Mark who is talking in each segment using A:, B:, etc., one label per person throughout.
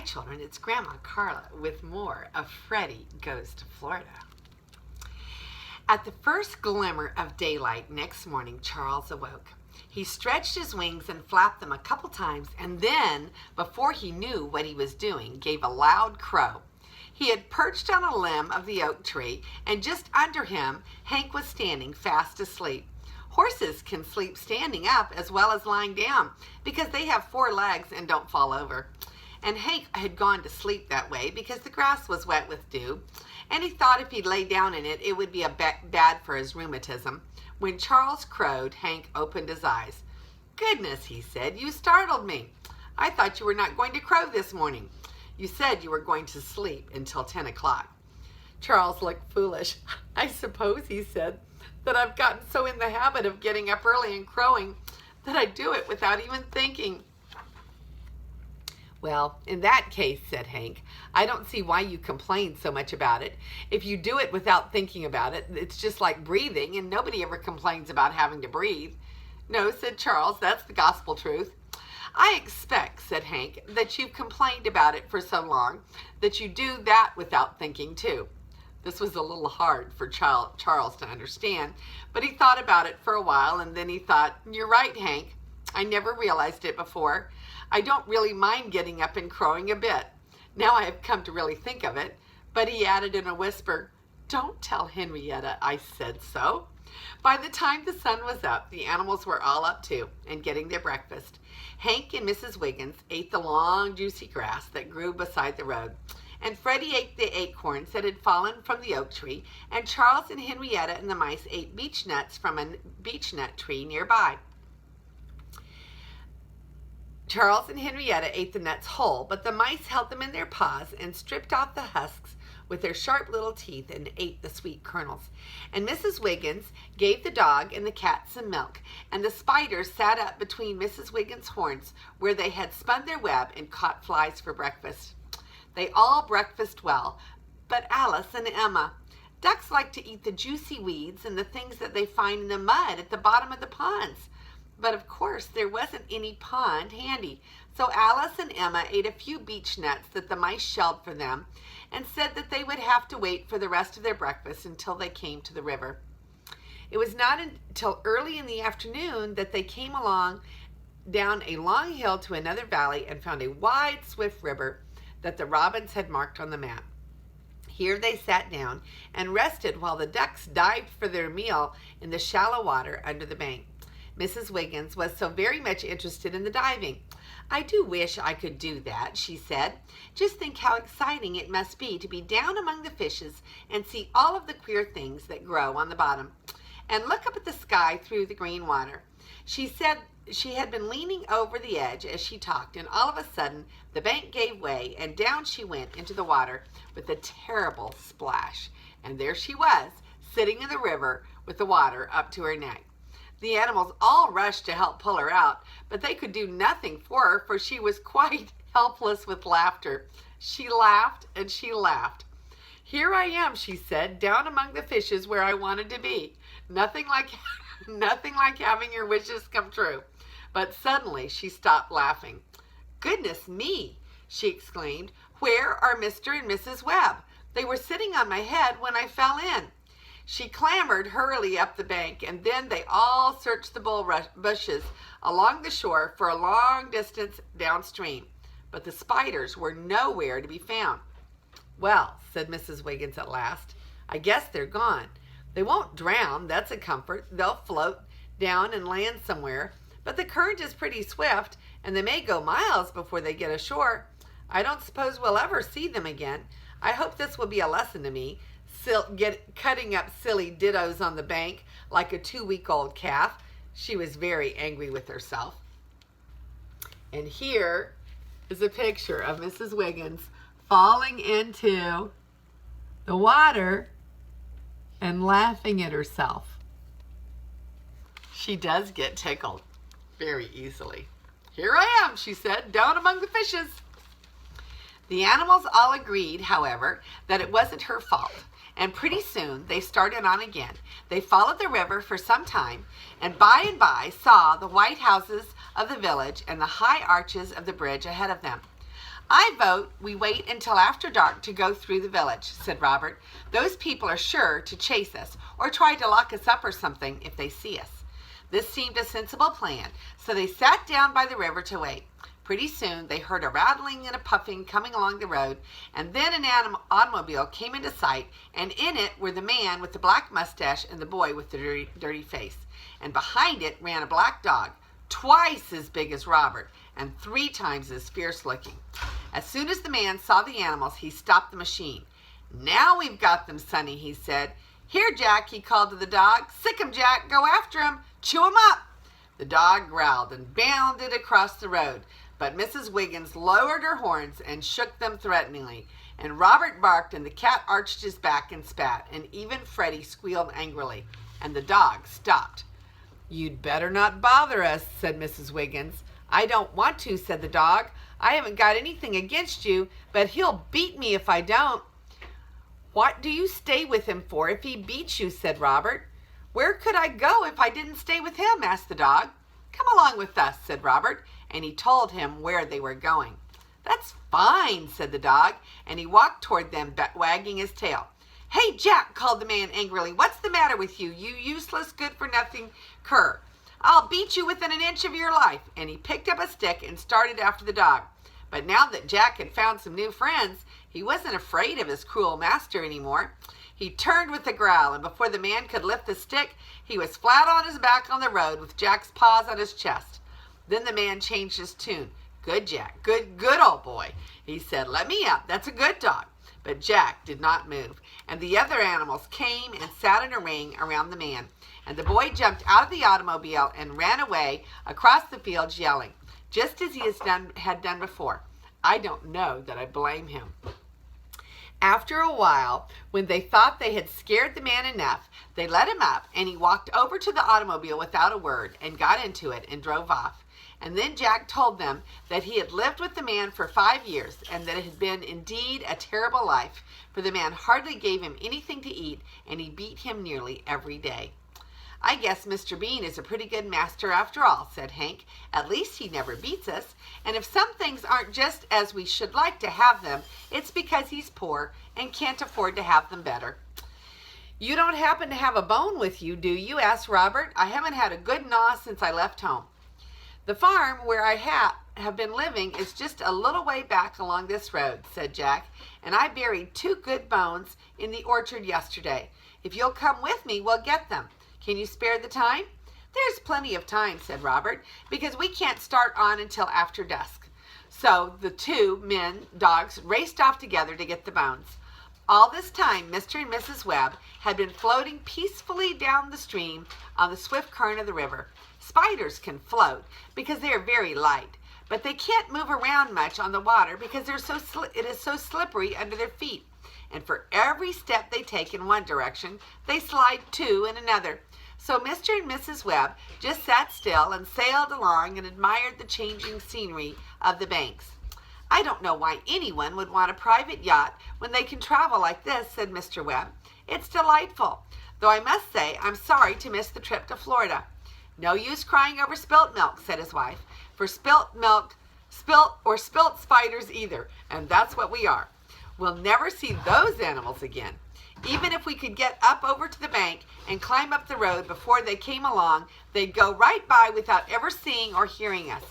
A: children, it's Grandma Carla with more of Freddy Goes to Florida. At the first glimmer of daylight next morning, Charles awoke. He stretched his wings and flapped them a couple times, and then, before he knew what he was doing, gave a loud crow. He had perched on a limb of the oak tree, and just under him, Hank was standing fast asleep. Horses can sleep standing up as well as lying down because they have 4 legs and don't fall over. And Hank had gone to sleep that way because the grass was wet with dew, and he thought if he lay down in it, it would be bad for his rheumatism. When Charles crowed, Hank opened his eyes. "Goodness," he said, "you startled me. I thought you were not going to crow this morning. You said you were going to sleep until 10 o'clock. Charles looked foolish. "I suppose," he said, "that I've gotten so in the habit of getting up early and crowing that I do it without even thinking." "Well, in that case," said Hank, "I don't see why you complain so much about it. If you do it without thinking about it, it's just like breathing, and nobody ever complains about having to breathe." "No," said Charles, "that's the gospel truth." "I expect," said Hank, "that you've complained about it for so long that you do that without thinking too." This was a little hard for Charles to understand, but he thought about it for a while, and then he thought, "You're right, Hank. I never realized it before. I don't really mind getting up and crowing a bit. Now I have come to really think of it." But he added in a whisper, "Don't tell Henrietta I said so." By the time the sun was up, the animals were all up too and getting their breakfast. Hank and Mrs. Wiggins ate the long, juicy grass that grew beside the road, and Freddy ate the acorns that had fallen from the oak tree, and Charles and Henrietta and the mice ate beech nuts from a beechnut tree nearby. Charles and Henrietta ate the nuts whole, but the mice held them in their paws and stripped off the husks with their sharp little teeth and ate the sweet kernels. And Mrs. Wiggins gave the dog and the cat some milk, and the spiders sat up between Mrs. Wiggins' horns where they had spun their web and caught flies for breakfast. They all breakfasted well, but Alice and Emma. Ducks like to eat the juicy weeds and the things that they find in the mud at the bottom of the ponds. But of course there wasn't any pond handy, so Alice and Emma ate a few beech nuts that the mice shelled for them and said that they would have to wait for the rest of their breakfast until they came to the river. It was not until early in the afternoon that they came along down a long hill to another valley and found a wide, swift river that the robins had marked on the map. Here they sat down and rested while the ducks dived for their meal in the shallow water under the bank. Mrs. Wiggins was so very much interested in the diving. "I do wish I could do that," she said. "Just think how exciting it must be to be down among the fishes and see all of the queer things that grow on the bottom, and look up at the sky through the green water." She said she had been leaning over the edge as she talked, and all of a sudden the bank gave way, and down she went into the water with a terrible splash. And there she was, sitting in the river with the water up to her neck. The animals all rushed to help pull her out, but they could do nothing for her, for she was quite helpless with laughter. She laughed and she laughed. "Here I am," she said, "down among the fishes where I wanted to be. Nothing like having your wishes come true." But suddenly she stopped laughing. "Goodness me," she exclaimed, "where are Mr. and Mrs. Webb? They were sitting on my head when I fell in." She clambered hurriedly up the bank, and then they all searched the bushes along the shore for a long distance downstream, but the spiders were nowhere to be found. "Well," said Mrs. Wiggins at last, "I guess they're gone. They won't drown, that's a comfort. They'll float down and land somewhere, but the current is pretty swift, and they may go miles before they get ashore. I don't suppose we'll ever see them again. I hope this will be a lesson to me, cutting up silly dittos on the bank like a 2-week-old calf." She was very angry with herself. And here is a picture of Mrs. Wiggins falling into the water and laughing at herself. She does get tickled very easily. "Here I am," she said, "down among the fishes." The animals all agreed, however, that it wasn't her fault, and pretty soon they started on again. They followed the river for some time, and by saw the white houses of the village and the high arches of the bridge ahead of them. "I vote we wait until after dark to go through the village," said Robert. "Those people are sure to chase us or try to lock us up or something if they see us." This seemed a sensible plan, so they sat down by the river to wait. Pretty soon they heard a rattling and a puffing coming along the road, and then an automobile came into sight, and in it were the man with the black mustache and the boy with the dirty face. And behind it ran a black dog, twice as big as Robert and 3 times as fierce looking. As soon as the man saw the animals, he stopped the machine. "Now we've got them, Sonny," he said. "Here, Jack," he called to the dog. "Sick 'em, Jack. Go after 'em. Chew 'em up." The dog growled and bounded across the road, but Mrs. Wiggins lowered her horns and shook them threateningly, and Robert barked, and the cat arched his back and spat, and even Freddy squealed angrily, and the dog stopped. "You'd better not bother us," said Mrs. Wiggins. "I don't want to," said the dog. "I haven't got anything against you, but he'll beat me if I don't." "What do you stay with him for if he beats you?" said Robert. "Where could I go if I didn't stay with him?" asked the dog. "Come along with us," said Robert, and he told him where they were going. "That's fine," said the dog, and he walked toward them, wagging his tail. "Hey, Jack," called the man angrily, "what's the matter with you, you useless, good-for-nothing cur? I'll beat you within an inch of your life." And he picked up a stick and started after the dog. But now that Jack had found some new friends, he wasn't afraid of his cruel master anymore. He turned with a growl, and before the man could lift the stick, he was flat on his back on the road with Jack's paws on his chest. Then the man changed his tune. "Good, Jack, good old boy," he said. "Let me up, that's a good dog." But Jack did not move, and the other animals came and sat in a ring around the man, and the boy jumped out of the automobile and ran away across the fields yelling, just as he had done before. I don't know that I blame him. After a while, when they thought they had scared the man enough, they let him up, and he walked over to the automobile without a word and got into it and drove off. And then Jack told them that he had lived with the man for 5 years, and that it had been indeed a terrible life, for the man hardly gave him anything to eat, and he beat him nearly every day. "I guess Mr. Bean is a pretty good master after all," said Hank. "At least he never beats us, and if some things aren't just as we should like to have them, it's because he's poor and can't afford to have them better." "You don't happen to have a bone with you, do you?" asked Robert. "I haven't had a good gnaw since I left home." "The farm where I have been living is just a little way back along this road," said Jack, "and I buried 2 good bones in the orchard yesterday. If you'll come with me, we'll get them. Can you spare the time?" "There's plenty of time," said Robert, "because we can't start on until after dusk." So the 2 dogs raced off together to get the bones. All this time, Mr. and Mrs. Webb had been floating peacefully down the stream on the swift current of the river. Spiders can float because they are very light, but they can't move around much on the water because it is so slippery under their feet. And for every step they take in one direction, they slide 2 in another. So Mr. and Mrs. Webb just sat still and sailed along and admired the changing scenery of the banks. "I don't know why anyone would want a private yacht when they can travel like this," said Mr. Webb. "It's delightful, though I must say I'm sorry to miss the trip to Florida." "No use crying over spilt milk," said his wife, "for spilt spiders either, and that's what we are. We'll never see those animals again. Even if we could get up over to the bank and climb up the road before they came along, they'd go right by without ever seeing or hearing us."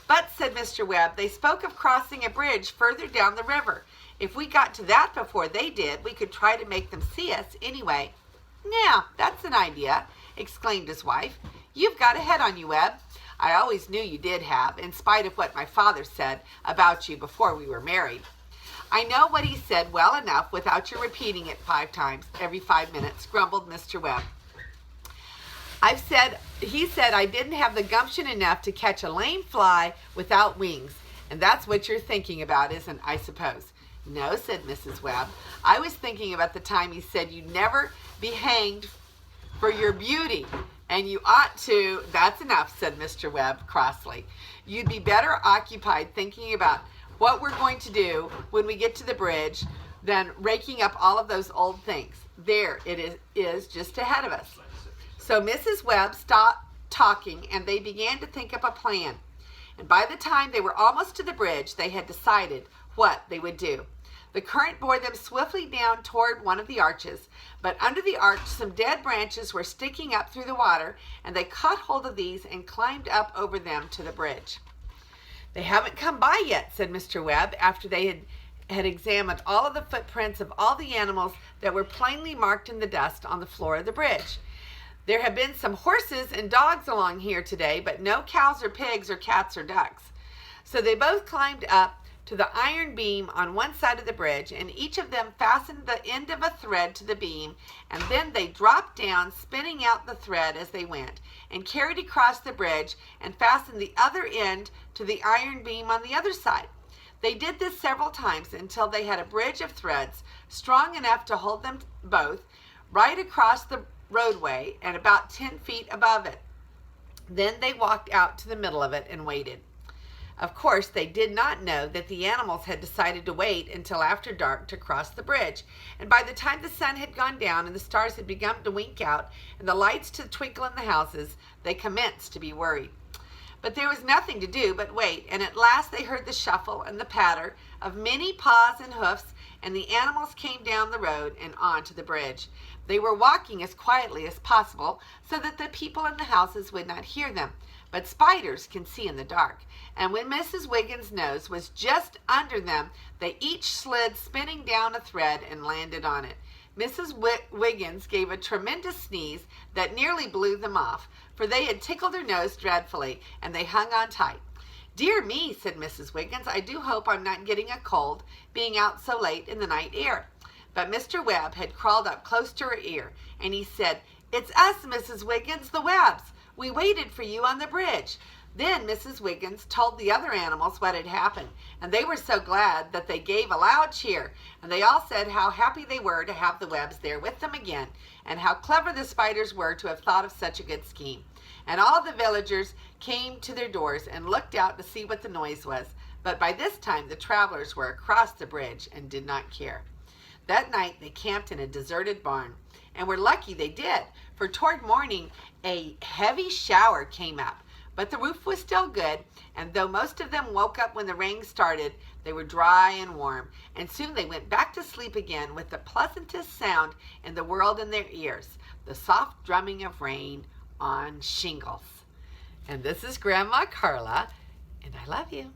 A: "But," said Mr. Webb, "they spoke of crossing a bridge further down the river. If we got to that before they did, we could try to make them see us anyway." "Now, that's an idea," exclaimed his wife. "You've got a head on you, Webb. I always knew you did have, in spite of what my father said about you before we were married." "I know what he said well enough without your repeating it 5 times every 5 minutes, grumbled Mr. Webb. He said I didn't have the gumption enough to catch a lame fly without wings, and that's what you're thinking about, isn't I suppose?" "No," said Mrs. Webb. "I was thinking about the time he said you'd never be hanged for your beauty, and you ought to—" "That's enough," said Mr. Webb crossly. "You'd be better occupied thinking about what we're going to do when we get to the bridge than raking up all of those old things. There it is just ahead of us." So Mrs. Webb stopped talking, and they began to think up a plan. and by the time they were almost to the bridge, they had decided what they would do. The current bore them swiftly down toward one of the arches, but under the arch some dead branches were sticking up through the water, and they caught hold of these and climbed up over them to the bridge. "They haven't come by yet," said Mr. Webb, after they had examined all of the footprints of all the animals that were plainly marked in the dust on the floor of the bridge. "There have been some horses and dogs along here today, but no cows or pigs or cats or ducks." So they both climbed up to the iron beam on one side of the bridge, and each of them fastened the end of a thread to the beam, and then they dropped down, spinning out the thread as they went, and carried across the bridge and fastened the other end to the iron beam on the other side. They did this several times until they had a bridge of threads strong enough to hold them both right across the roadway and about 10 feet above it. Then they walked out to the middle of it and waited. Of course, they did not know that the animals had decided to wait until after dark to cross the bridge, and by the time the sun had gone down and the stars had begun to wink out and the lights to twinkle in the houses, they commenced to be worried. But there was nothing to do but wait, and at last they heard the shuffle and the patter of many paws and hoofs, and the animals came down the road and onto the bridge. They were walking as quietly as possible so that the people in the houses would not hear them, but spiders can see in the dark, and when Mrs. Wiggins' nose was just under them, they each slid spinning down a thread and landed on it. Mrs. Wiggins gave a tremendous sneeze that nearly blew them off, for they had tickled her nose dreadfully, and they hung on tight. "Dear me," said Mrs. Wiggins, "I do hope I'm not getting a cold, being out so late in the night air." But Mr. Webb had crawled up close to her ear, and he said, "It's us, Mrs. Wiggins, the Webbs. We waited for you on the bridge." Then Mrs. Wiggins told the other animals what had happened, and they were so glad that they gave a loud cheer, and they all said how happy they were to have the Webbs there with them again, and how clever the spiders were to have thought of such a good scheme. And all the villagers came to their doors and looked out to see what the noise was, but by this time the travelers were across the bridge and did not care. That night they camped in a deserted barn, and were lucky they did, for toward morning a heavy shower came up. But the roof was still good, and though most of them woke up when the rain started, they were dry and warm, and soon they went back to sleep again with the pleasantest sound in the world in their ears, the soft drumming of rain on shingles. And this is Grandma Carla, and I love you.